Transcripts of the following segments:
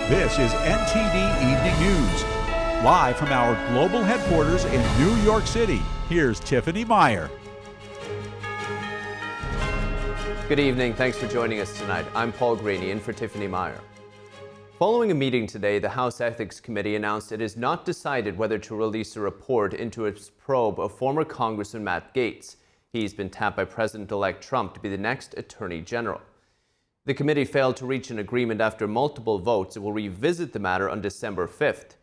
This is NTD Evening News. Live from our global headquarters in New York City, here's Tiffany Meyer. Good evening. Thanks for joining us tonight. I'm Paul Graney in for Tiffany Meyer. Following a meeting today, the House Ethics Committee announced it has not decided whether to release a report into its probe of former Congressman Matt Gaetz. He's been tapped by President-elect Trump to be the next Attorney General. The committee failed to reach an agreement after multiple votes. It will revisit the matter on December 5th.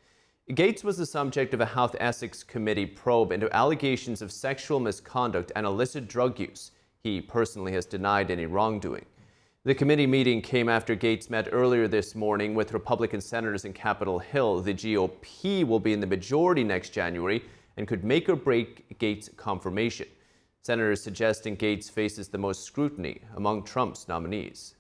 Gaetz was the subject of a House Ethics Committee probe into allegations of sexual misconduct and illicit drug use. He personally has denied any wrongdoing. The committee meeting came after Gaetz met earlier this morning with Republican senators in Capitol Hill. The GOP will be in the majority next January and could make or break Gaetz' confirmation. Senators suggesting Gaetz faces the most scrutiny among Trump's nominees.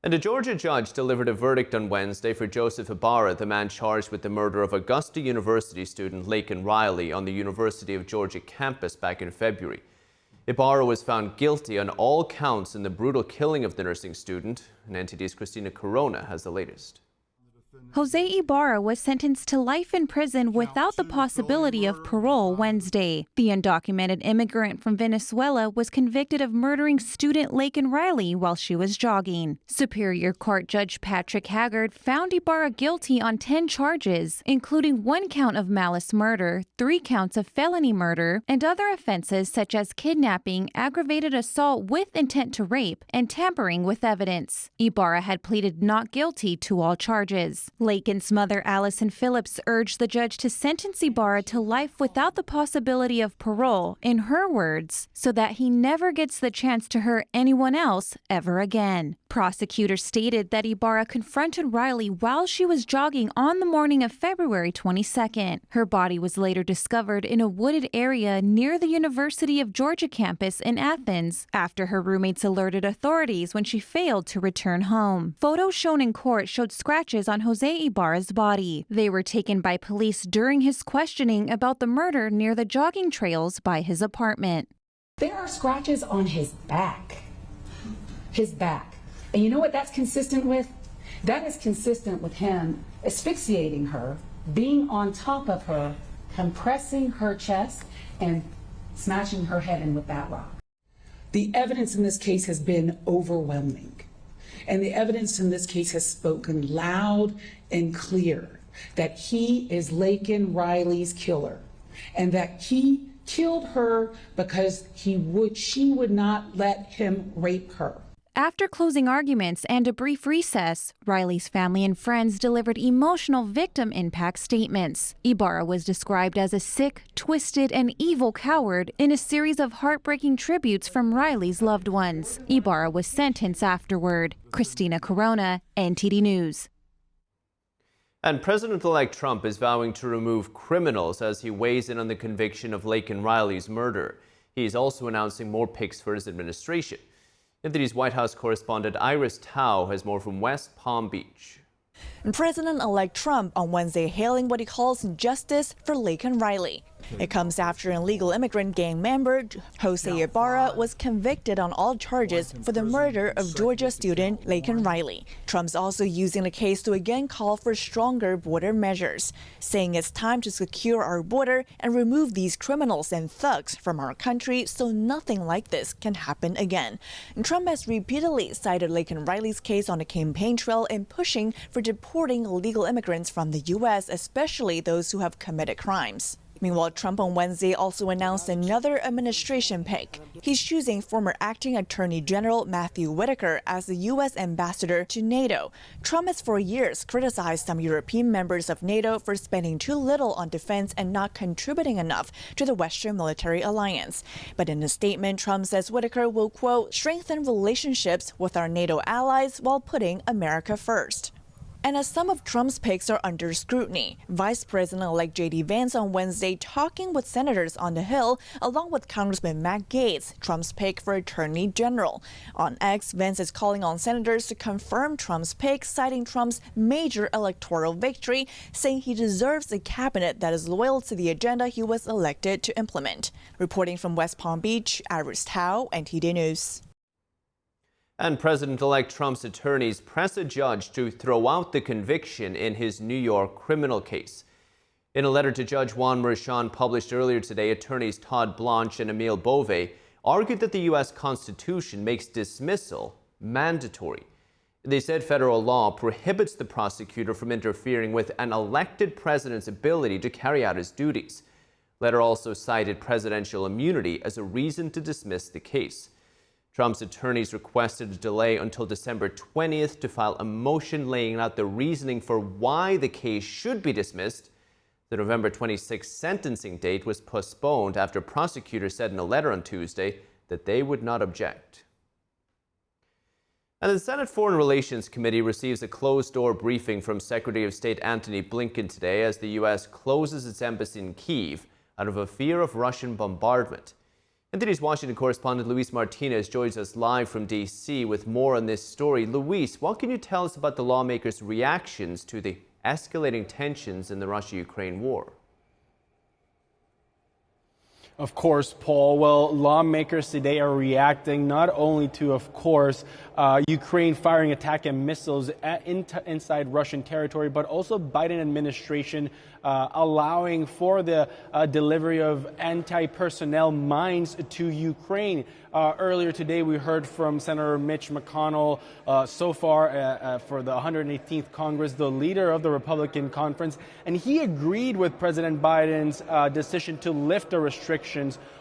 And a Georgia judge delivered a verdict on Wednesday for Joseph Ibarra, the man charged with the murder of Augusta University student Laken Riley on the University of Georgia campus back in February. Ibarra was found guilty on all counts in the brutal killing of the nursing student. And NTD's Christina Corona has the latest. Jose Ibarra was sentenced to life in prison without the possibility of parole Wednesday. The undocumented immigrant from Venezuela was convicted of murdering student Laken Riley while she was jogging. Superior Court Judge Patrick Haggard found Ibarra guilty on 10 charges, including 1 count of malice murder, 3 counts of felony murder, and other offenses such as kidnapping, aggravated assault with intent to rape, and tampering with evidence. Ibarra had pleaded not guilty to all charges. Laken's mother, Allison Phillips, urged the judge to sentence Ibarra to life without the possibility of parole, in her words, so that he never gets the chance to hurt anyone else ever again. Prosecutors stated that Ibarra confronted Riley while she was jogging on the morning of February 22nd. Her body was later discovered in a wooded area near the University of Georgia campus in Athens after her roommates alerted authorities when she failed to return home. Photos shown in court showed scratches on Jose Ibarra's body. They were taken by police during his questioning about the murder near the jogging trails by his apartment. There are scratches on his back. His back. And you know what that's consistent with? That is consistent with him asphyxiating her, being on top of her, compressing her chest, and smashing her head in with that rock. The evidence in this case has been overwhelming. And the evidence in this case has spoken loud and clear that he is Laken Riley's killer, and that he killed her because she would not let him rape her. After closing arguments and a brief recess, Riley's family and friends delivered emotional victim impact statements. Ibarra was described as a sick, twisted, and evil coward in a series of heartbreaking tributes from Riley's loved ones. Ibarra was sentenced afterward. Christina Corona, NTD News. And President-elect Trump is vowing to remove criminals as he weighs in on the conviction of Laken Riley's murder. He's also announcing more picks for his administration. NTD's White House correspondent Iris Tao has more from West Palm Beach. President-elect Trump on Wednesday hailing what he calls justice for Laken Riley. It comes after an illegal immigrant gang member, Jose Ibarra, was convicted on all charges for the murder of Georgia student Laken Riley. Trump's also using the case to again call for stronger border measures, saying it's time to secure our border and remove these criminals and thugs from our country so nothing like this can happen again. And Trump has repeatedly cited Laken Riley's case on the campaign trail in pushing for deporting illegal immigrants from the U.S., especially those who have committed crimes. Meanwhile, Trump on Wednesday also announced another administration pick. He's choosing former acting Attorney General Matthew Whitaker as the U.S. ambassador to NATO. Trump has for years criticized some European members of NATO for spending too little on defense and not contributing enough to the Western military alliance. But in a statement, Trump says Whitaker will, quote, strengthen relationships with our NATO allies while putting America first. And as some of Trump's picks are under scrutiny, Vice President-elect J.D. Vance on Wednesday talking with senators on the Hill, along with Congressman Matt Gaetz, Trump's pick for Attorney General. On X, Vance is calling on senators to confirm Trump's pick, citing Trump's major electoral victory, saying he deserves a cabinet that is loyal to the agenda he was elected to implement. Reporting from West Palm Beach, Iris Tao, NTD News. And President-elect Trump's attorneys press a judge to throw out the conviction in his New York criminal case. In a letter to Judge Juan Merchan published earlier today, attorneys Todd Blanche and Emile Beauvais argued that the U.S. Constitution makes dismissal mandatory. They said federal law prohibits the prosecutor from interfering with an elected president's ability to carry out his duties. The letter also cited presidential immunity as a reason to dismiss the case. Trump's attorneys requested a delay until December 20th to file a motion laying out the reasoning for why the case should be dismissed. The November 26th sentencing date was postponed after prosecutors said in a letter on Tuesday that they would not object. And the Senate Foreign Relations Committee receives a closed-door briefing from Secretary of State Antony Blinken today as the U.S. closes its embassy in Kyiv out of a fear of Russian bombardment. NTD's Washington correspondent Luis Martinez joins us live from D.C. with more on this story. Luis, what can you tell us about the lawmakers' reactions to the escalating tensions in the Russia-Ukraine war? Of course, Paul. Well, lawmakers today are reacting not only to, of course, Ukraine firing attack and missiles inside Russian territory, but also Biden administration allowing for the delivery of anti-personnel mines to Ukraine. Earlier today, we heard from Senator Mitch McConnell, so far for the 118th Congress, the leader of the Republican conference, and he agreed with President Biden's decision to lift the restrictions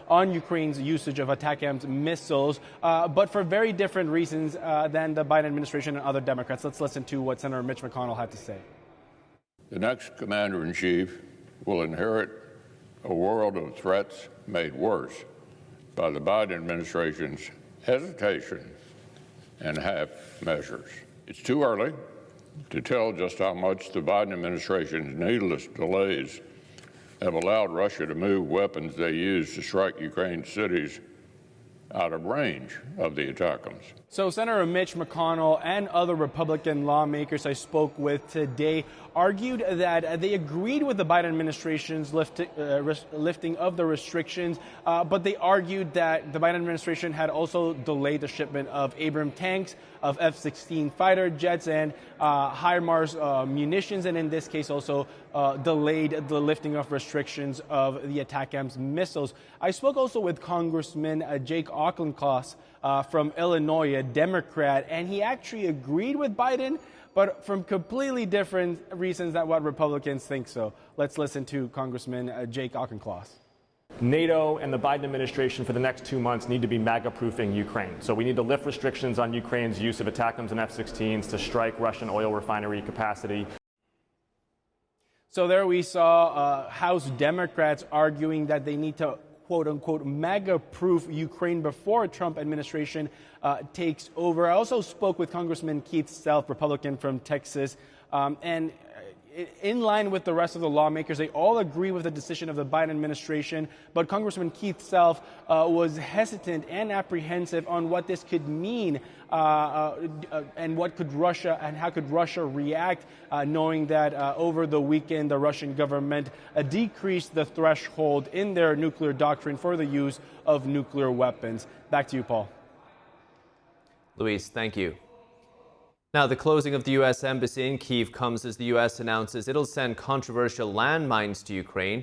on Ukraine's usage of ATACMS missiles, but for very different reasons than the Biden administration and other Democrats. Let's listen to what Senator Mitch McConnell had to say. The next commander-in-chief will inherit a world of threats made worse by the Biden administration's hesitation and half measures. It's too early to tell just how much the Biden administration's needless delays have allowed Russia to move weapons they use to strike Ukraine's cities out of range of the ATACMS. So Senator Mitch McConnell and other Republican lawmakers I spoke with today argued that they agreed with the Biden administration's lifting of the restrictions, but they argued that the Biden administration had also delayed the shipment of Abrams tanks, of F-16 fighter jets, and HIMARS munitions, and in this case also delayed the lifting of restrictions of the ATACMS missiles. I spoke also with Congressman Jake Auchincloss from Illinois, a Democrat, and he actually agreed with Biden, but from completely different reasons than what Republicans think so. Let's listen to Congressman Jake Auchincloss. NATO and the Biden administration for the next 2 months need to be MAGA-proofing Ukraine. So we need to lift restrictions on Ukraine's use of ATACMS and F-16s to strike Russian oil refinery capacity. So there we saw House Democrats arguing that they need to quote-unquote MAGA-proof Ukraine before a Trump administration takes over. I also spoke with Congressman Keith Self, Republican from Texas, and in line with the rest of the lawmakers, they all agree with the decision of the Biden administration, but Congressman Keith Self was hesitant and apprehensive on what this could mean and what could Russia and how could Russia react, knowing that over the weekend the Russian government decreased the threshold in their nuclear doctrine for the use of nuclear weapons. Back to you, Paul. Luis, thank you. Now, the closing of the U.S. Embassy in Kyiv comes as the U.S. announces it'll send controversial landmines to Ukraine.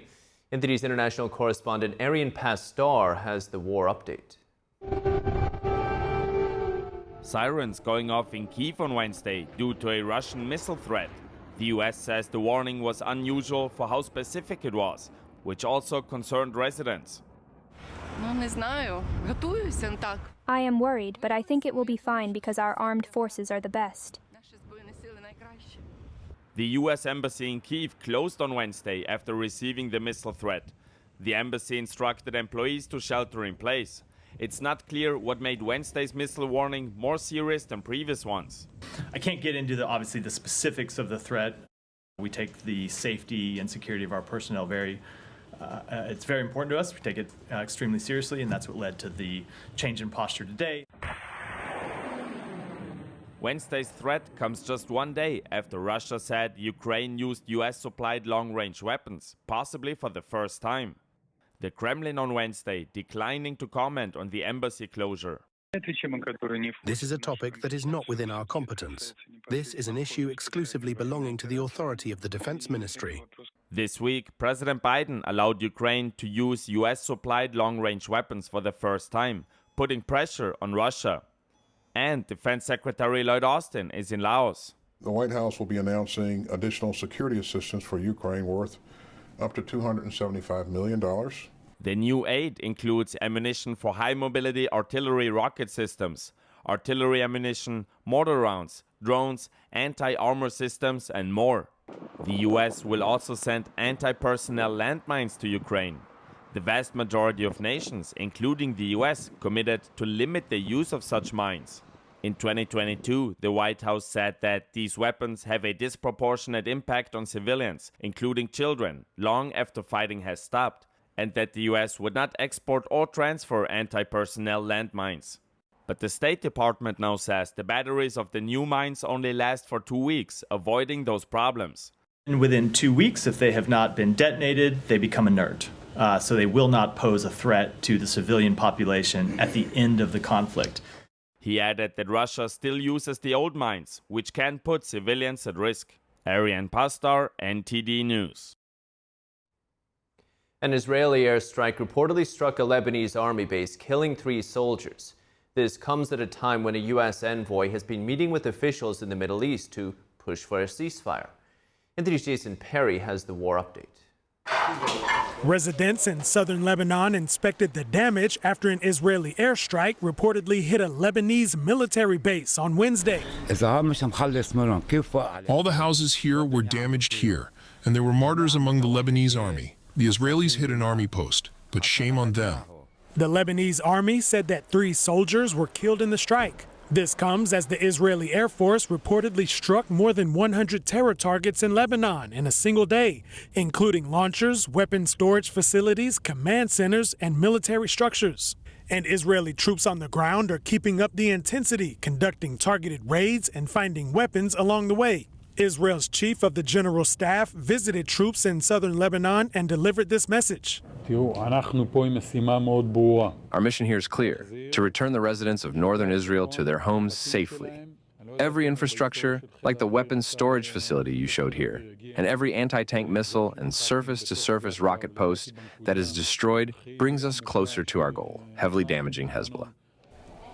NTD's international correspondent Arian Pastor has the war update. Sirens going off in Kyiv on Wednesday due to a Russian missile threat. The U.S. says the warning was unusual for how specific it was, which also concerned residents. I am worried, but I think it will be fine because our armed forces are the best. The U.S. Embassy in Kyiv closed on Wednesday after receiving the missile threat. The embassy instructed employees to shelter in place. It's not clear what made Wednesday's missile warning more serious than previous ones. I can't get into obviously the specifics of the threat. We take the safety and security of our personnel it's very important to us. We take it extremely seriously, and that's what led to the change in posture today. Wednesday's threat comes just one day after Russia said Ukraine used US-supplied long-range weapons, possibly for the first time. The Kremlin on Wednesday declining to comment on the embassy closure. This is a topic that is not within our competence. This is an issue exclusively belonging to the authority of the Defense Ministry. This week, President Biden allowed Ukraine to use US-supplied long-range weapons for the first time, putting pressure on Russia. And Defense Secretary Lloyd Austin is in Laos. The White House will be announcing additional security assistance for Ukraine worth up to $275 million. The new aid includes ammunition for high-mobility artillery rocket systems, artillery ammunition, mortar rounds, drones, anti-armor systems, and more. The US will also send anti-personnel landmines to Ukraine. The vast majority of nations, including the US, committed to limit the use of such mines. In 2022, the White House said that these weapons have a disproportionate impact on civilians, including children, long after fighting has stopped, and that the US would not export or transfer anti-personnel landmines. But the State Department now says the batteries of the new mines only last for 2 weeks, avoiding those problems. And within 2 weeks, if they have not been detonated, they become inert. So they will not pose a threat to the civilian population at the end of the conflict. He added that Russia still uses the old mines, which can put civilians at risk. Ariane Pastar, NTD News. An Israeli airstrike reportedly struck a Lebanese army base, killing 3 soldiers. This comes at a time when a U.S. envoy has been meeting with officials in the Middle East to push for a ceasefire. NTD's Jason Perry has the war update. Residents in southern Lebanon inspected the damage after an Israeli airstrike reportedly hit a Lebanese military base on Wednesday. All the houses here were damaged here, and there were martyrs among the Lebanese army. The Israelis hit an army post, but shame on them. The Lebanese army said that 3 soldiers were killed in the strike. This comes as the Israeli Air Force reportedly struck more than 100 terror targets in Lebanon in a single day, including launchers, weapon storage facilities, command centers, and military structures. And Israeli troops on the ground are keeping up the intensity, conducting targeted raids and finding weapons along the way. Israel's chief of the general staff visited troops in southern Lebanon and delivered this message. Our mission here is clear: to return the residents of northern Israel to their homes safely. Every infrastructure, like the weapons storage facility you showed here, and every anti-tank missile and surface-to-surface rocket post that is destroyed brings us closer to our goal, heavily damaging Hezbollah.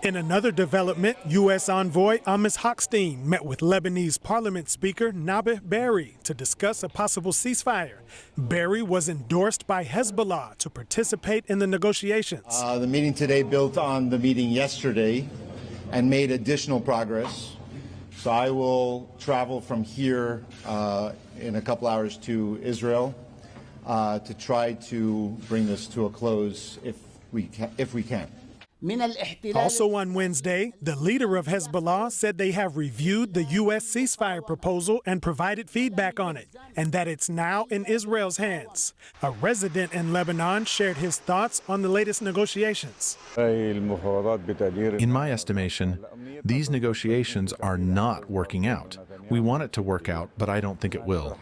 In another development, U.S. envoy Amos Hochstein met with Lebanese Parliament Speaker Nabih Berri to discuss a possible ceasefire. Berri was endorsed by Hezbollah to participate in the negotiations. The meeting today built on the meeting yesterday and made additional progress. So I will travel from here in a couple hours to Israel to try to bring this to a close if we can. Also on Wednesday, the leader of Hezbollah said they have reviewed the U.S. ceasefire proposal and provided feedback on it, and that it's now in Israel's hands. A resident in Lebanon shared his thoughts on the latest negotiations. In my estimation, these negotiations are not working out. We want it to work out, but I don't think it will.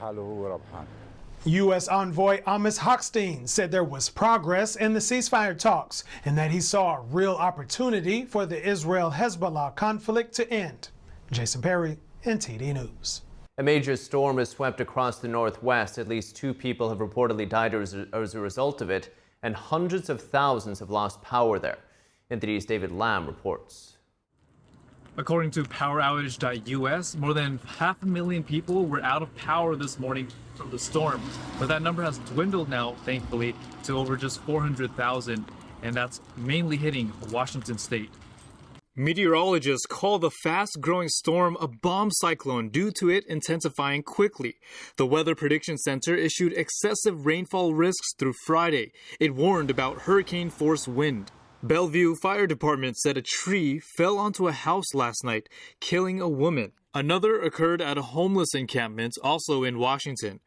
U.S. envoy Amos Hochstein said there was progress in the ceasefire talks and that he saw a real opportunity for the Israel-Hezbollah conflict to end. Jason Perry, NTD News. A major storm has swept across the northwest. At least 2 people have reportedly died as a result of it, and hundreds of thousands have lost power there. NTD's David Lamb reports. According to PowerOutage.us, more than 500,000 people were out of power this morning from the storm. But that number has dwindled now, thankfully, to over just 400,000, and that's mainly hitting Washington state. Meteorologists call the fast-growing storm a bomb cyclone due to it intensifying quickly. The Weather Prediction Center issued excessive rainfall risks through Friday. It warned about hurricane-force wind. Bellevue Fire Department said a tree fell onto a house last night, killing a woman. Another occurred at a homeless encampment, also in Washington.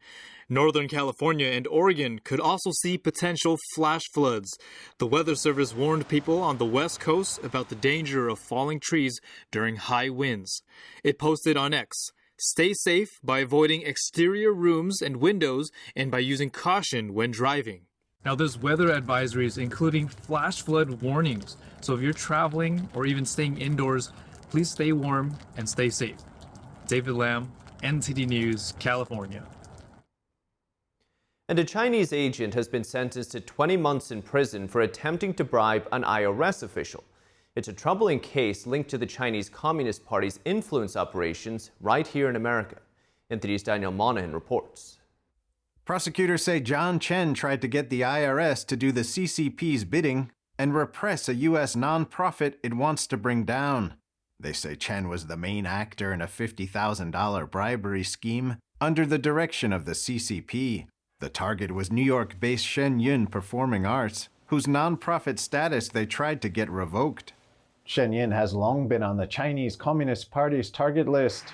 Northern California and Oregon could also see potential flash floods. The Weather Service warned people on the West Coast about the danger of falling trees during high winds. It posted on X, "Stay safe by avoiding exterior rooms and windows and by using caution when driving." Now there's weather advisories, including flash flood warnings. So if you're traveling or even staying indoors, please stay warm and stay safe. David Lamb, NTD News, California. And a Chinese agent has been sentenced to 20 months in prison for attempting to bribe an IRS official. It's a troubling case linked to the Chinese Communist Party's influence operations right here in America. NTD's Daniel Monahan reports. Prosecutors say John Chen tried to get the IRS to do the CCP's bidding and repress a U.S. nonprofit it wants to bring down. They say Chen was the main actor in a $50,000 bribery scheme under the direction of the CCP. The target was New York-based Shen Yun Performing Arts, whose nonprofit status they tried to get revoked. Shen Yun has long been on the Chinese Communist Party's target list.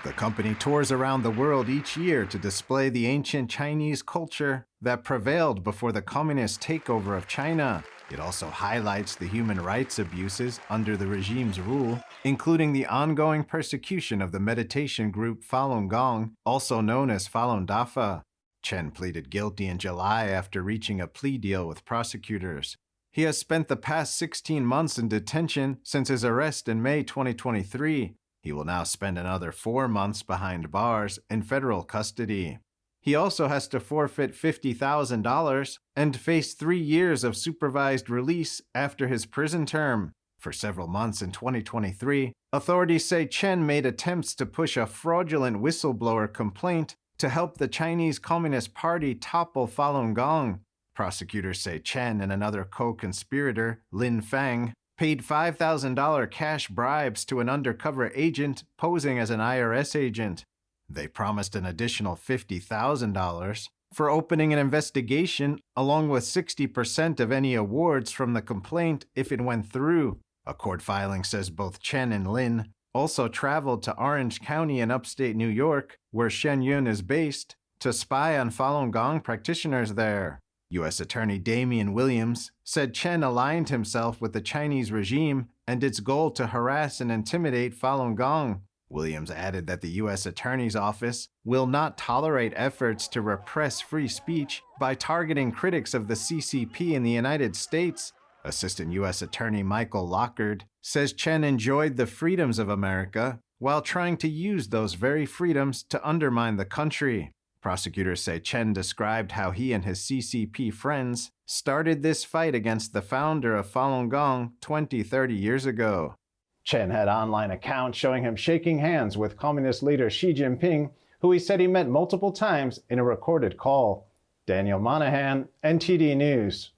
The company tours around the world each year to display the ancient Chinese culture that prevailed before the communist takeover of China. It also highlights the human rights abuses under the regime's rule, including the ongoing persecution of the meditation group Falun Gong, also known as Falun Dafa. Chen pleaded guilty in July after reaching a plea deal with prosecutors. He has spent the past 16 months in detention since his arrest in May 2023. He will now spend another 4 months behind bars in federal custody. He also has to forfeit $50,000 and face 3 years of supervised release after his prison term. For several months in 2023, authorities say Chen made attempts to push a fraudulent whistleblower complaint to help the Chinese Communist Party topple Falun Gong. Prosecutors say Chen and another co-conspirator, Lin Fang, paid $5,000 cash bribes to an undercover agent posing as an IRS agent. They promised an additional $50,000 for opening an investigation, along with 60% of any awards from the complaint if it went through. A court filing says both Chen and Lin also traveled to Orange County in upstate New York, where Shen Yun is based, to spy on Falun Gong practitioners there. U.S. Attorney Damian Williams said Chen aligned himself with the Chinese regime and its goal to harass and intimidate Falun Gong. Williams added that the U.S. Attorney's Office will not tolerate efforts to repress free speech by targeting critics of the CCP in the United States. Assistant U.S. Attorney Michael Lockard says Chen enjoyed the freedoms of America while trying to use those very freedoms to undermine the country. Prosecutors say Chen described how he and his CCP friends started this fight against the founder of Falun Gong 20-30 years ago. Chen had online accounts showing him shaking hands with Communist leader Xi Jinping, who he said he met multiple times in a recorded call. Daniel Monahan, NTD News.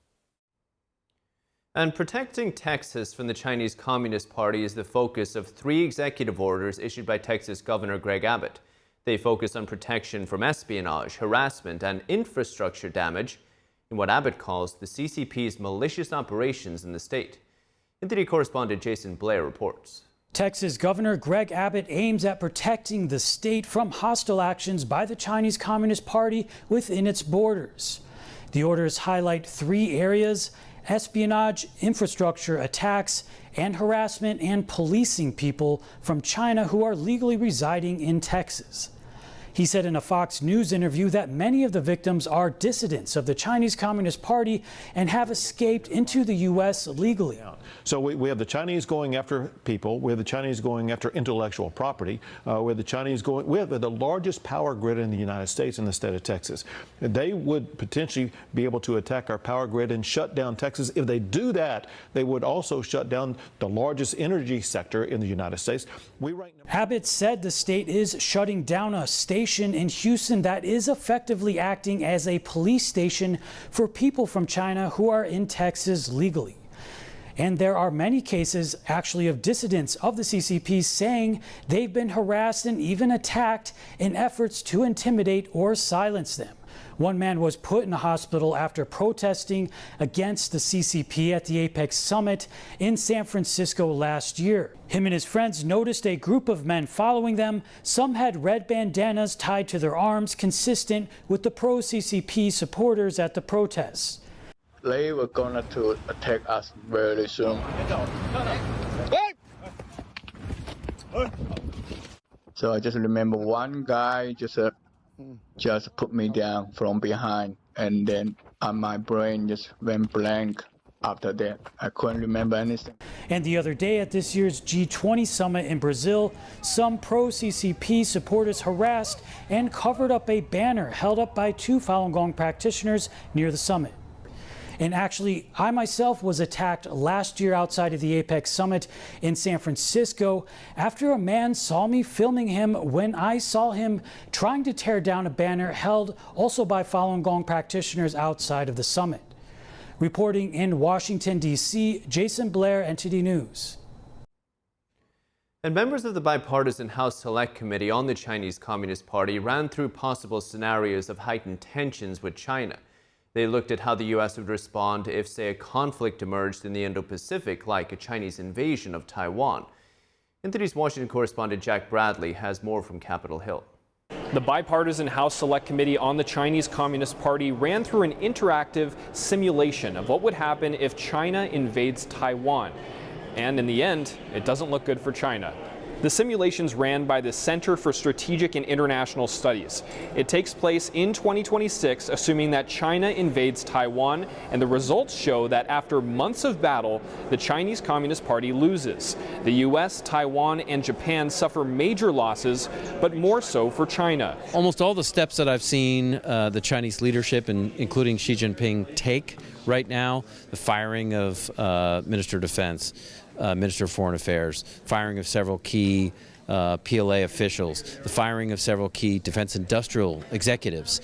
And protecting Texas from the Chinese Communist Party is the focus of 3 executive orders issued by Texas Governor Greg Abbott. They focus on protection from espionage, harassment, and infrastructure damage in what Abbott calls the CCP's malicious operations in the state. NTD correspondent Jason Blair reports. Texas Governor Greg Abbott aims at protecting the state from hostile actions by the Chinese Communist Party within its borders. The orders highlight 3 areas: espionage, infrastructure attacks, and harassment and policing people from China who are legally residing in Texas. He said in a Fox News interview that many of the victims are dissidents of the Chinese Communist Party and have escaped into the U.S. legally. So we have the Chinese going after people. We have the Chinese going after intellectual property. We have the Chinese going. We have the largest power grid in the United States in the state of Texas. They would potentially be able to attack our power grid and shut down Texas. If they do that, they would also shut down the largest energy sector in the United States. Abbott said the state is shutting down a station in Houston that is effectively acting as a police station for people from China who are in Texas legally. And there are many cases actually of dissidents of the CCP saying they've been harassed and even attacked in efforts to intimidate or silence them. One man was put in a hospital after protesting against the CCP at the Apex Summit in San Francisco last year. Him and his friends noticed a group of men following them. Some had red bandanas tied to their arms, consistent with the pro-CCP supporters at the protests. They were going to attack us very soon. So I just remember one guy just put me down from behind, and then and my brain just went blank after that. I couldn't remember anything. And the other day at this year's G20 summit in Brazil, some pro-CCP supporters harassed and covered up a banner held up by 2 Falun Gong practitioners near the summit. And actually, I myself was attacked last year outside of the Apex Summit in San Francisco after a man saw me filming him when I saw him trying to tear down a banner held also by Falun Gong practitioners outside of the summit. Reporting in Washington, D.C., Jason Blair, NTD News. And members of the bipartisan House Select Committee on the Chinese Communist Party ran through possible scenarios of heightened tensions with China. They looked at how the U.S. would respond if, say, a conflict emerged in the Indo-Pacific, like a Chinese invasion of Taiwan. NTD's Washington correspondent Jack Bradley has more from Capitol Hill. The bipartisan House Select Committee on the Chinese Communist Party ran through an interactive simulation of what would happen if China invades Taiwan. And in the end, it doesn't look good for China. The simulations ran by the Center for Strategic and International Studies. It takes place in 2026, assuming that China invades Taiwan, and the results show that after months of battle, the Chinese Communist Party loses. The U.S., Taiwan, and Japan suffer major losses, but more so for China. Almost all the steps that I've seen the Chinese leadership, including Xi Jinping, take right now, the firing of Minister of Defense, Minister of Foreign Affairs, firing of several key PLA officials, the firing of several key defense industrial executives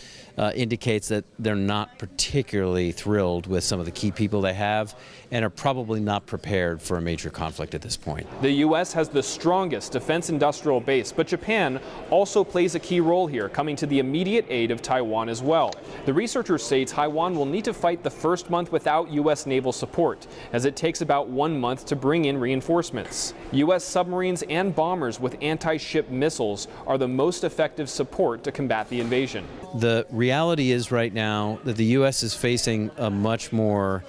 indicates that they're not particularly thrilled with some of the key people they have and are probably not prepared for a major conflict at this point. The U.S. has the strongest defense industrial base, but Japan also plays a key role here, coming to the immediate aid of Taiwan as well. The researchers say Taiwan will need to fight the first month without U.S. naval support, as it takes about 1 month to bring in reinforcements. U.S. submarines and bombers with anti-ship missiles are the most effective support to combat the invasion. The reality is right now that the U.S. is facing a much more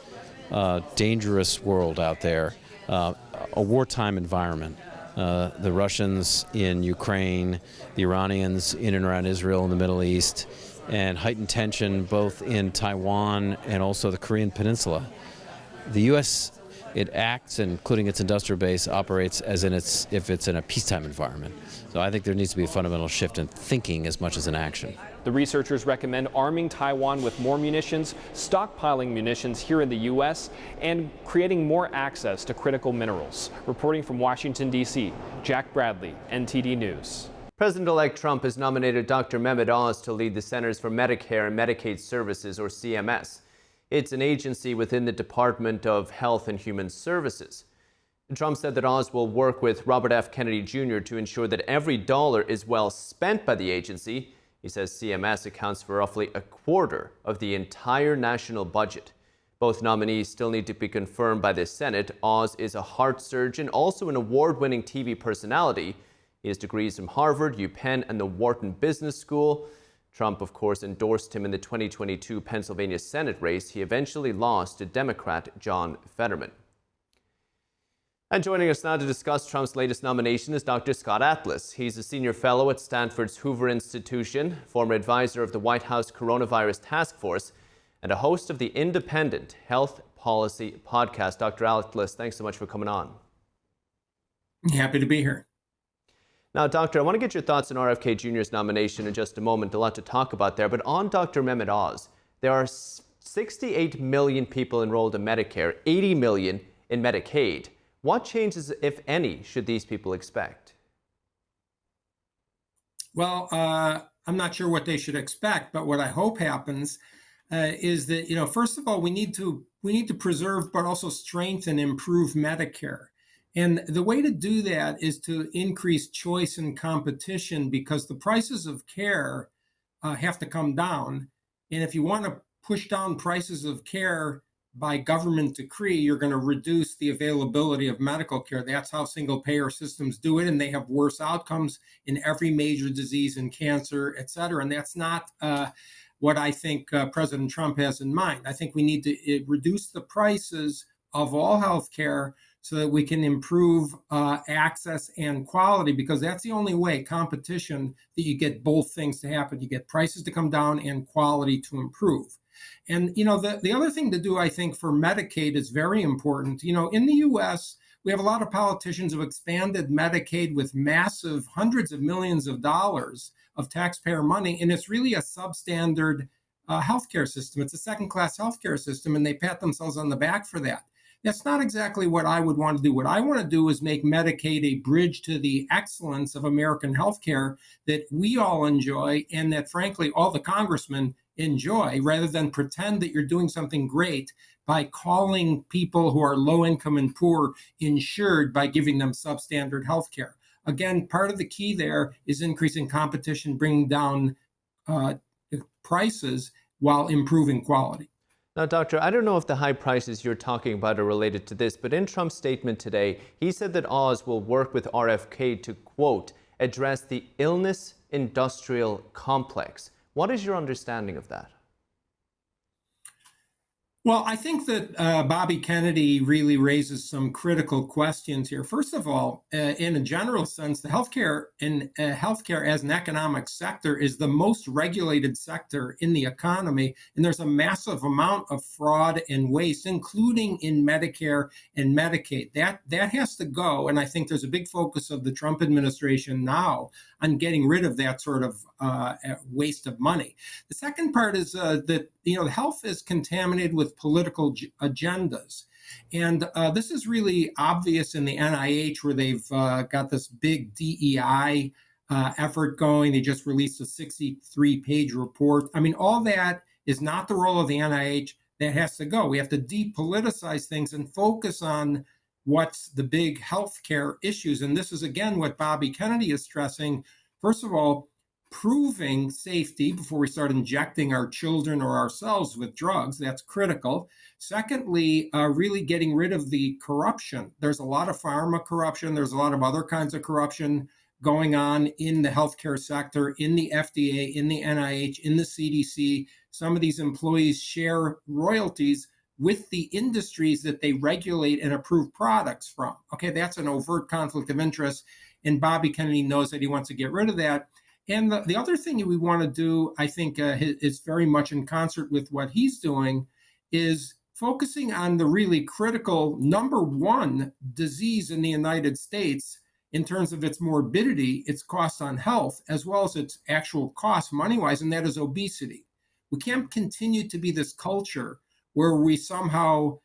dangerous world out there, a wartime environment. The Russians in Ukraine, the Iranians in and around Israel and the Middle East, and heightened tension both in Taiwan and also the Korean Peninsula. The U.S., it acts, including its industrial base, operates as if it's in a peacetime environment. So I think there needs to be a fundamental shift in thinking as much as in action. The researchers recommend arming Taiwan with more munitions, stockpiling munitions here in the U.S., and creating more access to critical minerals. Reporting from Washington, D.C., Jack Bradley, NTD News. President-elect Trump has nominated Dr. Mehmet Oz to lead the Centers for Medicare and Medicaid Services, or CMS. It's an agency within the Department of Health and Human Services. Trump said that Oz will work with Robert F. Kennedy Jr. to ensure that every dollar is well spent by the agency. He says CMS accounts for roughly a quarter of the entire national budget. Both nominees still need to be confirmed by the Senate. Oz is a heart surgeon, also an award-winning TV personality. He has degrees from Harvard, UPenn, and the Wharton Business School. Trump, of course, endorsed him in the 2022 Pennsylvania Senate race. He eventually lost to Democrat John Fetterman. And joining us now to discuss Trump's latest nomination is Dr. Scott Atlas. He's a senior fellow at Stanford's Hoover Institution, former advisor of the White House Coronavirus Task Force, and a host of the Independent Health Policy Podcast. Dr. Atlas, thanks so much for coming on. Happy to be here. Now, Doctor, I want to get your thoughts on RFK Jr.'s nomination in just a moment. A lot to talk about there. But on Dr. Mehmet Oz, there are 68 million people enrolled in Medicare, 80 million in Medicaid. What changes, if any, should these people expect? Well, I'm not sure what they should expect, but what I hope happens is that, first of all, we need to preserve but also strengthen, improve Medicare. And the way to do that is to increase choice and competition, because the prices of care have to come down. And if you want to push down prices of care by government decree, you're going to reduce the availability of medical care. That's how single payer systems do it. And they have worse outcomes in every major disease and cancer, et cetera. And that's not what I think President Trump has in mind. I think we need to reduce the prices of all health care so that we can improve access and quality, because that's the only way, competition, that you get both things to happen. You get prices to come down and quality to improve. And, the other thing to do, I think, for Medicaid is very important. In the U.S., we have a lot of politicians who have expanded Medicaid with massive hundreds of millions of dollars of taxpayer money, and it's really a substandard healthcare system. It's a second-class healthcare system, and they pat themselves on the back for that. That's not exactly what I would want to do. What I want to do is make Medicaid a bridge to the excellence of American healthcare that we all enjoy and that, frankly, all the congressmen enjoy, rather than pretend that you're doing something great by calling people who are low income and poor insured by giving them substandard healthcare. Again, part of the key there is increasing competition, bringing down prices while improving quality. Now, Doctor, I don't know if the high prices you're talking about are related to this, but in Trump's statement today, he said that Oz will work with RFK to, quote, address the illness industrial complex. What is your understanding of that? Well, I think that Bobby Kennedy really raises some critical questions here. First of all, in a general sense, the healthcare as an economic sector is the most regulated sector in the economy, and there's a massive amount of fraud and waste, including in Medicare and Medicaid. That has to go, and I think there's a big focus of the Trump administration now on getting rid of that sort of waste of money. The second part is that health is contaminated with political agendas. And this is really obvious in the NIH, where they've got this big DEI effort going. They just released a 63-page report. I mean, all that is not the role of the NIH. That has to go. We have to depoliticize things and focus on what's the big healthcare issues. And this is, again, what Bobby Kennedy is stressing. First of all, proving safety before we start injecting our children or ourselves with drugs. That's critical. Secondly, really getting rid of the corruption. There's a lot of pharma corruption. There's a lot of other kinds of corruption going on in the healthcare sector, in the FDA, in the NIH, in the CDC. Some of these employees share royalties with the industries that they regulate and approve products from. Okay, that's an overt conflict of interest. And Bobby Kennedy knows that he wants to get rid of that. And the other thing we want to do, I think, is very much in concert with what he's doing, is focusing on the really critical number one disease in the United States in terms of its morbidity, its cost on health, as well as its actual cost money-wise, and that is obesity. We can't continue to be this culture where we somehow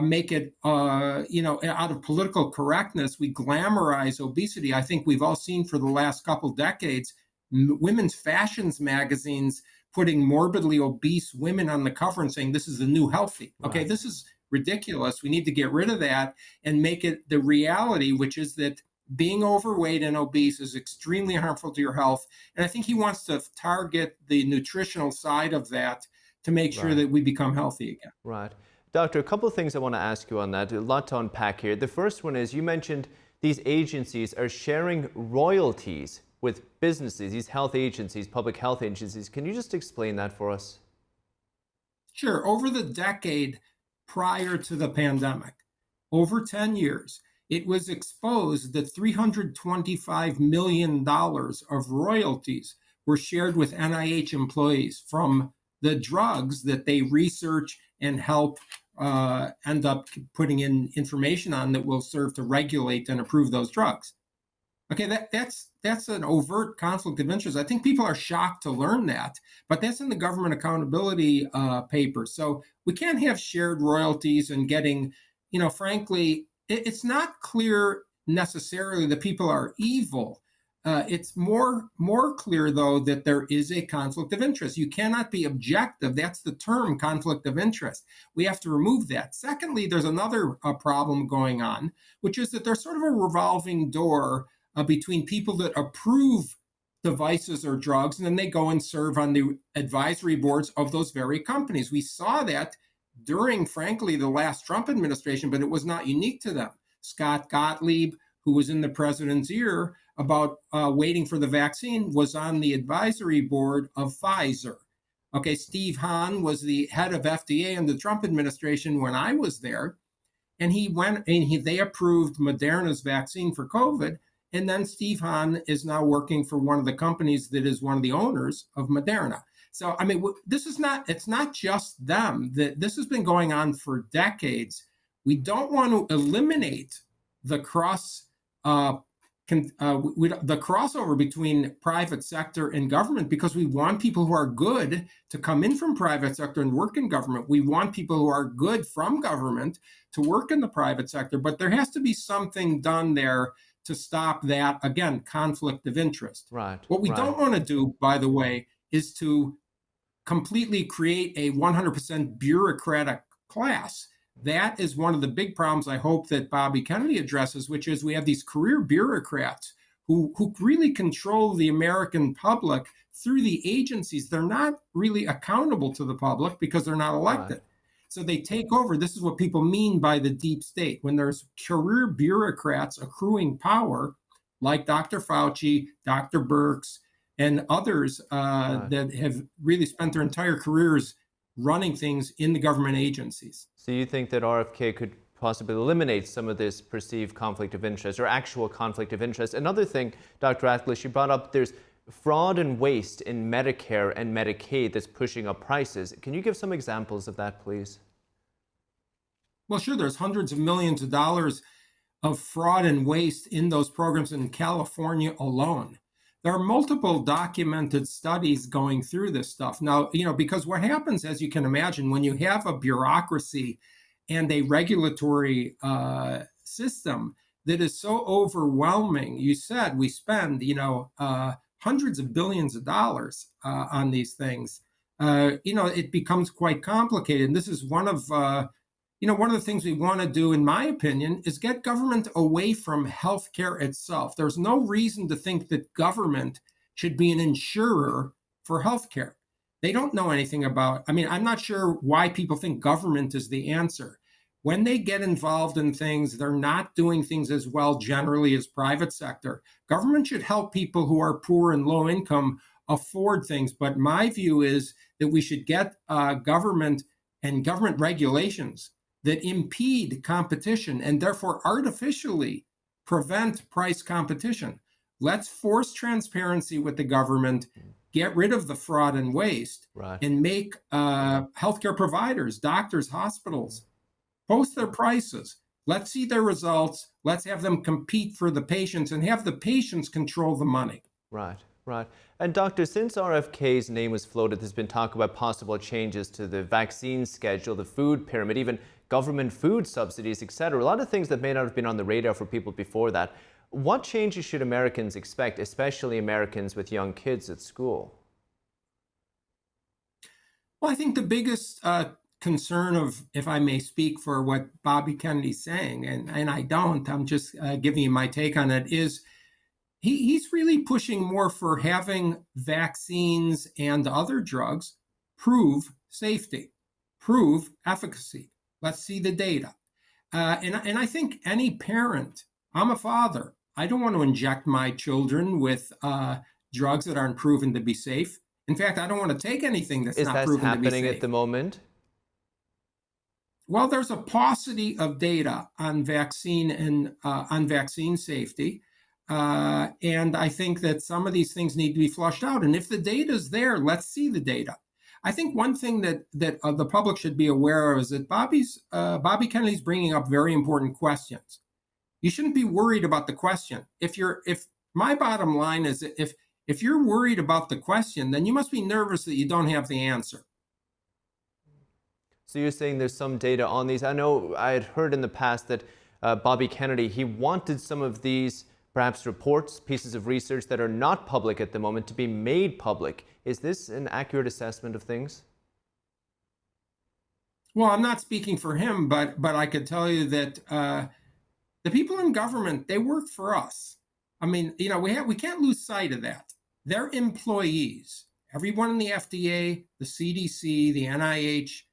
make it, out of political correctness, we glamorize obesity. I think we've all seen for the last couple decades women's fashions magazines putting morbidly obese women on the cover and saying this is the new healthy. Okay, this is ridiculous. We need to get rid of that and make it the reality, which is that being overweight and obese is extremely harmful to your health. And I think he wants to target the nutritional side of that to make sure that we become healthy again. Right. Doctor, a couple of things I want to ask you on that. A lot to unpack here. The first one is, you mentioned these agencies are sharing royalties with businesses, these health agencies, public health agencies. Can you just explain that for us? Sure. Over the decade prior to the pandemic, over 10 years, it was exposed that $325 million of royalties were shared with NIH employees from the drugs that they research and help end up putting in information on that will serve to regulate and approve those drugs. Okay, that's an overt conflict of interest. I think people are shocked to learn that, but that's in the government accountability paper. So we can't have shared royalties and getting, frankly, it's not clear necessarily that people are evil. It's more clear, though, that there is a conflict of interest. You cannot be objective. That's the term, conflict of interest. We have to remove that. Secondly, there's another problem going on, which is that there's sort of a revolving door between people that approve devices or drugs, and then they go and serve on the advisory boards of those very companies. We saw that during, frankly, the last Trump administration, but it was not unique to them. Scott Gottlieb, who was in the president's ear about waiting for the vaccine, was on the advisory board of Pfizer. Okay, Steve Hahn was the head of FDA in the Trump administration when I was there, and he went and they approved Moderna's vaccine for COVID. And then Steve Hahn is now working for one of the companies that is one of the owners of Moderna. So, I mean, it's not just them. This has been going on for decades. We don't want to eliminate the the crossover between private sector and government, because we want people who are good to come in from private sector and work in government. We want people who are good from government to work in the private sector, but there has to be something done there to stop that, again, conflict of interest. Right. What we don't want to do, by the way, is to completely create a 100% bureaucratic class. That is one of the big problems I hope that Bobby Kennedy addresses, which is we have these career bureaucrats who really control the American public through the agencies. They're not really accountable to the public because they're not elected. Right. So they take over. This is what people mean by the deep state. When there's career bureaucrats accruing power, like Dr. Fauci, Dr. Birx, and others that have really spent their entire careers running things in the government agencies. So you think that RFK could possibly eliminate some of this perceived conflict of interest or actual conflict of interest? Another thing, Dr. Atlas, you brought up, there's fraud and waste in Medicare and Medicaid that's pushing up prices. Can you give some examples of that, please? Well, sure. There's hundreds of millions of dollars of fraud and waste in those programs in California alone. There are multiple documented studies going through this stuff. Now, because what happens, as you can imagine, when you have a bureaucracy and a regulatory system that is so overwhelming, you said we spend, hundreds of billions of dollars on these things. It becomes quite complicated. And this is one of the things we want to do, in my opinion, is get government away from healthcare itself. There's no reason to think that government should be an insurer for healthcare. They don't know anything about, I'm not sure why people think government is the answer. When they get involved in things, they're not doing things as well generally as private sector. Government should help people who are poor and low income afford things. But my view is that we should get government and government regulations that impede competition and therefore artificially prevent price competition. Let's force transparency with the government, get rid of the fraud and waste, and make healthcare providers, doctors, hospitals, post their prices. Let's see their results. Let's have them compete for the patients and have the patients control the money. Right. And doctor, since RFK's name was floated, there's been talk about possible changes to the vaccine schedule, the food pyramid, even government food subsidies, etc. A lot of things that may not have been on the radar for people before that. What changes should Americans expect, especially Americans with young kids at school? Well, I think the biggest concern of, if I may speak for what Bobby Kennedy's saying, and I don't, I'm just giving you my take on it, is he's really pushing more for having vaccines and other drugs prove safety, prove efficacy. Let's see the data. And I think any parent, I'm a father, I don't want to inject my children with drugs that aren't proven to be safe. In fact, I don't want to take anything that's not proven to be safe. Is that happening at the moment? Well, there's a paucity of data on vaccine and on vaccine safety. And I think that some of these things need to be flushed out. And if the data is there, let's see the data. I think one thing that the public should be aware of is that Bobby Kennedy's bringing up very important questions. You shouldn't be worried about the question. If my bottom line is if you're worried about the question, then you must be nervous that you don't have the answer. So you're saying there's some data on these. I know I had heard in the past that Bobby Kennedy, he wanted some of these perhaps reports, pieces of research that are not public at the moment to be made public. Is this an accurate assessment of things? Well, I'm not speaking for him, but I could tell you that the people in government, they work for us. We can't lose sight of that. They're employees. Everyone in the FDA, the CDC, the NIH,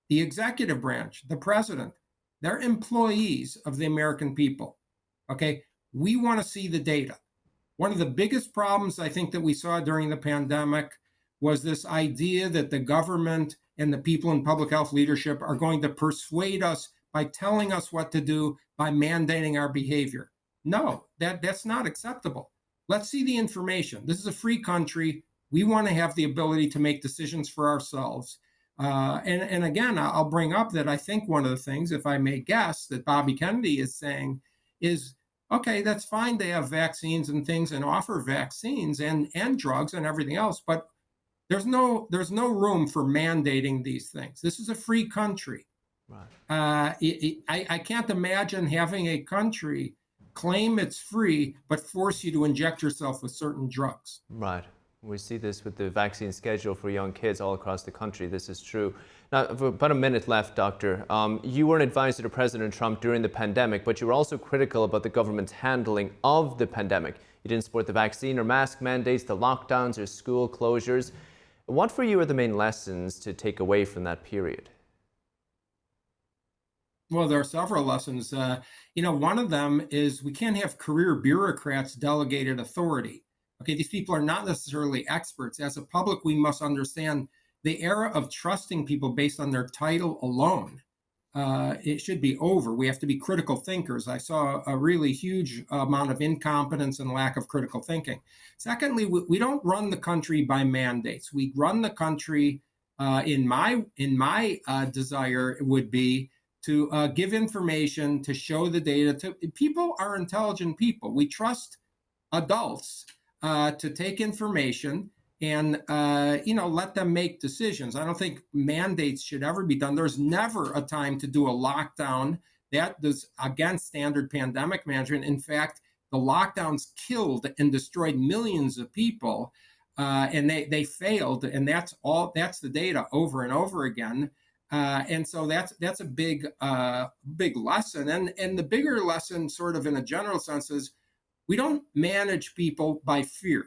the executive branch, the president, they're employees of the American people. Okay? We want to see the data. One of the biggest problems I think that we saw during the pandemic was this idea that the government and the people in public health leadership are going to persuade us by telling us what to do, by mandating our behavior. No, that's not acceptable. Let's see the information. This is a free country. We want to have the ability to make decisions for ourselves. And again, I'll bring up that I think one of the things, if I may guess, that Bobby Kennedy is saying is, okay, that's fine. They have vaccines and things and offer vaccines and drugs and everything else, but there's no room for mandating these things. This is a free country. Right. I can't imagine having a country claim it's free, but force you to inject yourself with certain drugs. Right. We see this with the vaccine schedule for young kids all across the country. This is true. Now, for about a minute left, Doctor. You were an advisor to President Trump during the pandemic, but you were also critical about the government's handling of the pandemic. You didn't support the vaccine or mask mandates, the lockdowns or school closures. What for you are the main lessons to take away from that period? Well, there are several lessons. One of them is we can't have career bureaucrats delegated authority. Okay, these people are not necessarily experts. As a public, we must understand the era of trusting people based on their title alone. It should be over. We have to be critical thinkers. I saw a really huge amount of incompetence and lack of critical thinking. Secondly, we don't run the country by mandates. We run the country, in my desire would be to give information, to show the data. People are intelligent people. We trust adults to take information and let them make decisions. I don't think mandates should ever be done. There's never a time to do a lockdown. That is against standard pandemic management. In fact, the lockdowns killed and destroyed millions of people, and they failed. And that's the data over and over again. And so that's a big lesson. And the bigger lesson, sort of in a general sense, is we don't manage people by fear.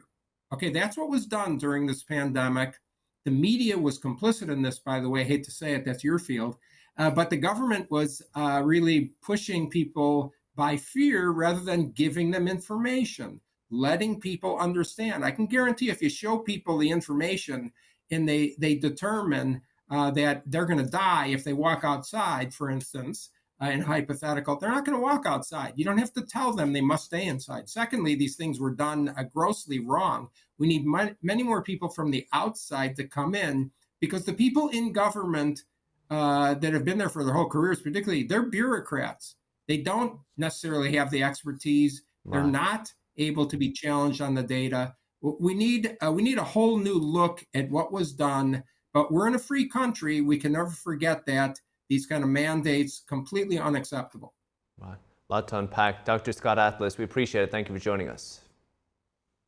Okay, that's what was done during this pandemic. The media was complicit in this, by the way. I hate to say it, that's your field. But the government was really pushing people by fear rather than giving them information, letting people understand. I can guarantee if you show people the information and they determine that they're going to die if they walk outside, for instance, in hypothetical, they're not going to walk outside. You don't have to tell them they must stay inside. Secondly, these things were done grossly wrong. We need many more people from the outside to come in, because the people in government that have been there for their whole careers, particularly, they're bureaucrats. They don't necessarily have the expertise. They're not able to be challenged on the data. We need a whole new look at what was done, but we're in a free country. We can never forget that. These kind of mandates, completely unacceptable. Right. A lot to unpack. Dr. Scott Atlas, we appreciate it. Thank you for joining us.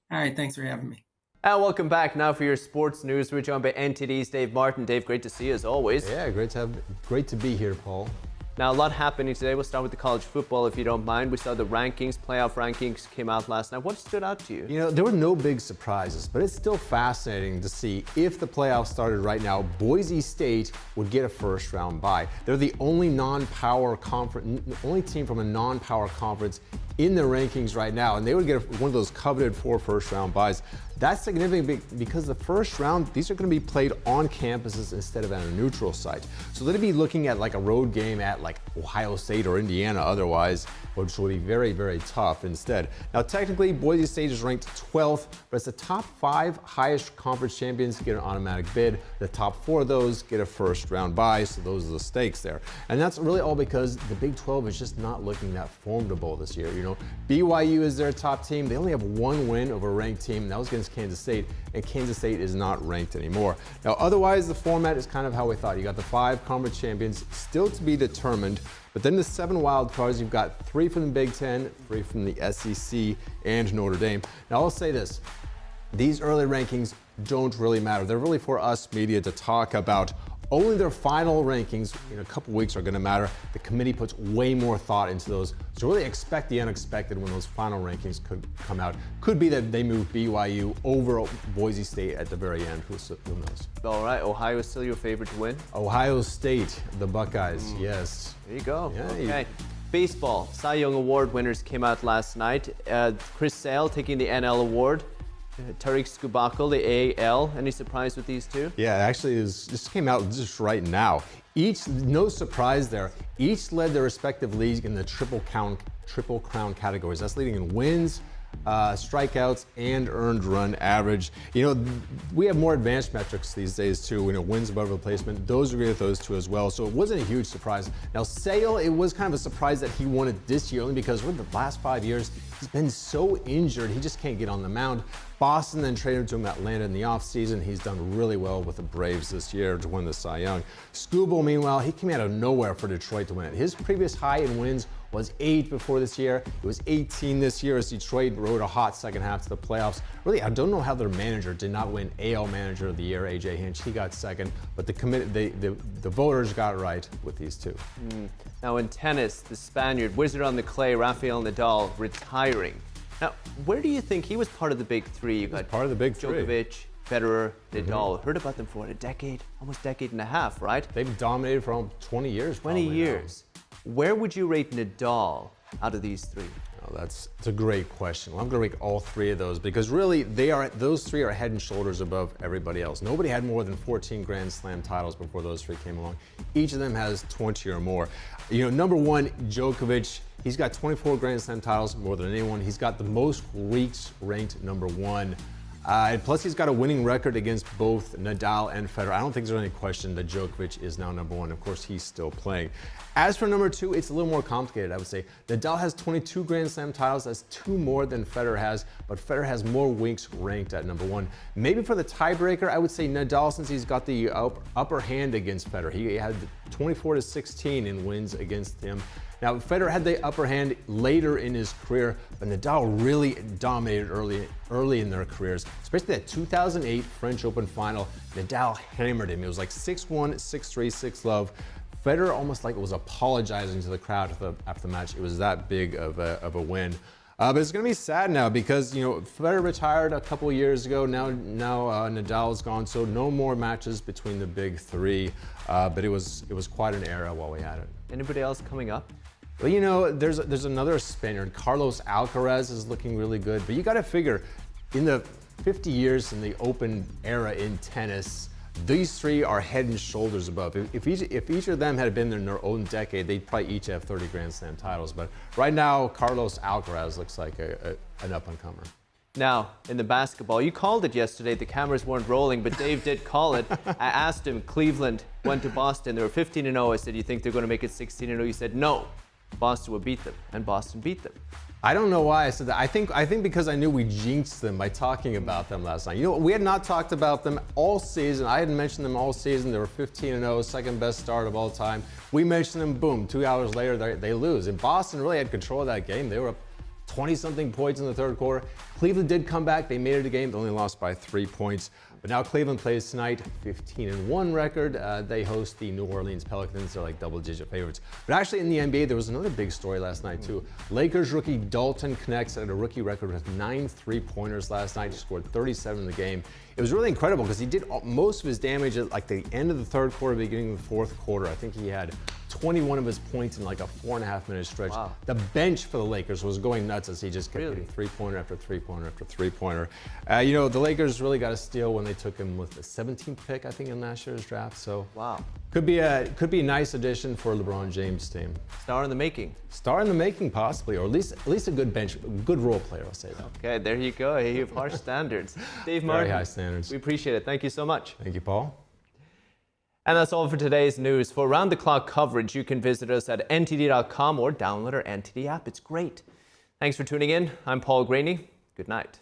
All right, thanks for having me. And welcome back now for your sports news. We're joined by NTD's Dave Martin. Dave, great to see you as always. Yeah, great to be here, Paul. Now, a lot happening today. We'll start with the college football, if you don't mind. We saw the playoff rankings came out last night. What stood out to you? You know, there were no big surprises, but it's still fascinating to see if the playoffs started right now, Boise State would get a first-round bye. They're the only non-power conference, only team from a non-power conference in the rankings right now, and they would get one of those coveted 4 first-round byes. That's significant because the first round, these are going to be played on campuses instead of at a neutral site. So they'd be looking at like a road game at like Ohio State or Indiana otherwise, which will be very, very tough instead. Now, technically, Boise State is ranked 12th, but it's the top 5 highest conference champions get an automatic bid. The top 4 of those get a first round bye, so those are the stakes there. And that's really all because the Big 12 is just not looking that formidable this year. You know, BYU is their top team. They only have 1 win over a ranked team, and that was against Kansas State, and Kansas State is not ranked anymore. Now, otherwise, the format is kind of how we thought. You got the 5 conference champions still to be determined, but then the 7 wild cards, you've got 3 from the Big 10, 3 from the SEC, and Notre Dame. Now, I'll say this. These early rankings don't really matter. They're really for us media to talk about. Only their final rankings in a couple weeks are going to matter. The committee puts way more thought into those. So really expect the unexpected when those final rankings could come out. Could be that they move BYU over Boise State at the very end. Who knows? All right. Ohio is still your favorite to win? Ohio State, the Buckeyes, yes. There you go. Yeah, okay. Baseball. Cy Young Award winners came out last night. Chris Sale taking the NL Award. Tariq Skubal, the AL. Any surprise with these two? Yeah, actually, this came out just right now. No surprise there. Each led their respective leagues in the triple crown categories. That's leading in wins, strikeouts and earned run average. You know, we have more advanced metrics these days too. You know, wins above replacement. Those agree with those two as well. So it wasn't a huge surprise. Now Sale, it was kind of a surprise that he won it this year only because over the last 5 years he's been so injured he just can't get on the mound. Boston then traded to him at Atlanta in the offseason. He's done really well with the Braves this year to win the Cy Young. Skubal, meanwhile, he came out of nowhere for Detroit to win it. His previous high in wins was 8 before this year. It was 18 this year as Detroit rode a hot second half to the playoffs. Really, I don't know how their manager did not win AL Manager of the Year, AJ Hinch. He got second, but the voters got it right with these two. Now in tennis, the Spaniard, wizard on the clay, Rafael Nadal, retiring. Now, where do you think he was part of the big three? You got part of the big three. Djokovic, Federer, Nadal. Heard about them for a decade, almost decade and a half, right? They've dominated for almost 20 years. 20 years. Now. Where would you rate Nadal out of these three? Oh, that's a great question. Well, I'm going to rate all three of those because really those three are head and shoulders above everybody else. Nobody had more than 14 Grand Slam titles before those three came along. Each of them has 20 or more. You know, number one, Djokovic. He's got 24 Grand Slam titles, more than anyone. He's got the most weeks ranked number one. And plus, he's got a winning record against both Nadal and Federer. I don't think there's any question that Djokovic is now number one. Of course, he's still playing. As for number two, it's a little more complicated, I would say. Nadal has 22 Grand Slam titles. That's 2 more than Federer has, but Federer has more weeks ranked at number one. Maybe for the tiebreaker, I would say Nadal, since he's got the upper hand against Federer. He had 24-16 in wins against him. Now, Federer had the upper hand later in his career, but Nadal really dominated early in their careers, especially that 2008 French Open final. Nadal hammered him. It was like 6-1, 6-3, 6-love. Federer almost like was apologizing to the crowd after the match. It was that big of a win. But it's going to be sad now because, you know, Federer retired a couple of years ago. Now Nadal is gone, so no more matches between the big three. But it was quite an era while we had it. Anybody else coming up? Well, you know, there's another Spaniard. Carlos Alcaraz is looking really good. But you got to figure, in the 50 years in the Open era in tennis, these three are head and shoulders above. If each of them had been in their own decade, they'd probably each have 30 Grand Slam titles. But right now, Carlos Alcaraz looks like an up-and-comer. Now, in the basketball, you called it yesterday. The cameras weren't rolling, but Dave did call it. I asked him, Cleveland went to Boston. They were 15-0. I said, you think they're going to make it 16-0? He said, no. Boston would beat them, and Boston beat them. I don't know why I said that. I think because I knew we jinxed them by talking about them last night. You know, we had not talked about them all season. I hadn't mentioned them all season. They were 15-0, second best start of all time. We mentioned them, boom, 2 hours later, they lose. And Boston really had control of that game. They were up 20-something points in the third quarter. Cleveland did come back. They made it a game. They only lost by 3 points. But now Cleveland plays tonight, 15-1 record. They host the New Orleans Pelicans. They're like double-digit favorites. But actually in the NBA, there was another big story last night too. Lakers rookie Dalton Knecht set a rookie record with 9 3-pointers last night. He scored 37 in the game. It was really incredible because he did most of his damage at like the end of the third quarter, beginning of the fourth quarter. I think he had 21 of his points in like a 4.5-minute stretch. Wow. The bench for the Lakers was going nuts as he just kept hitting three-pointer after three-pointer after three-pointer. You know, the Lakers really got a steal when they took him with the 17th pick, I think, in last year's draft. So wow, could be a nice addition for LeBron James' team. Star in the making. Star in the making, possibly, or at least a good bench, good role player. I'll say that. Okay, there you go. You have harsh standards. Dave Martin. Very high standards. We appreciate it. Thank you so much. Thank you, Paul. And that's all for today's news. For round-the-clock coverage, you can visit us at ntd.com or download our NTD app. It's great. Thanks for tuning in. I'm Paul Graney. Good night.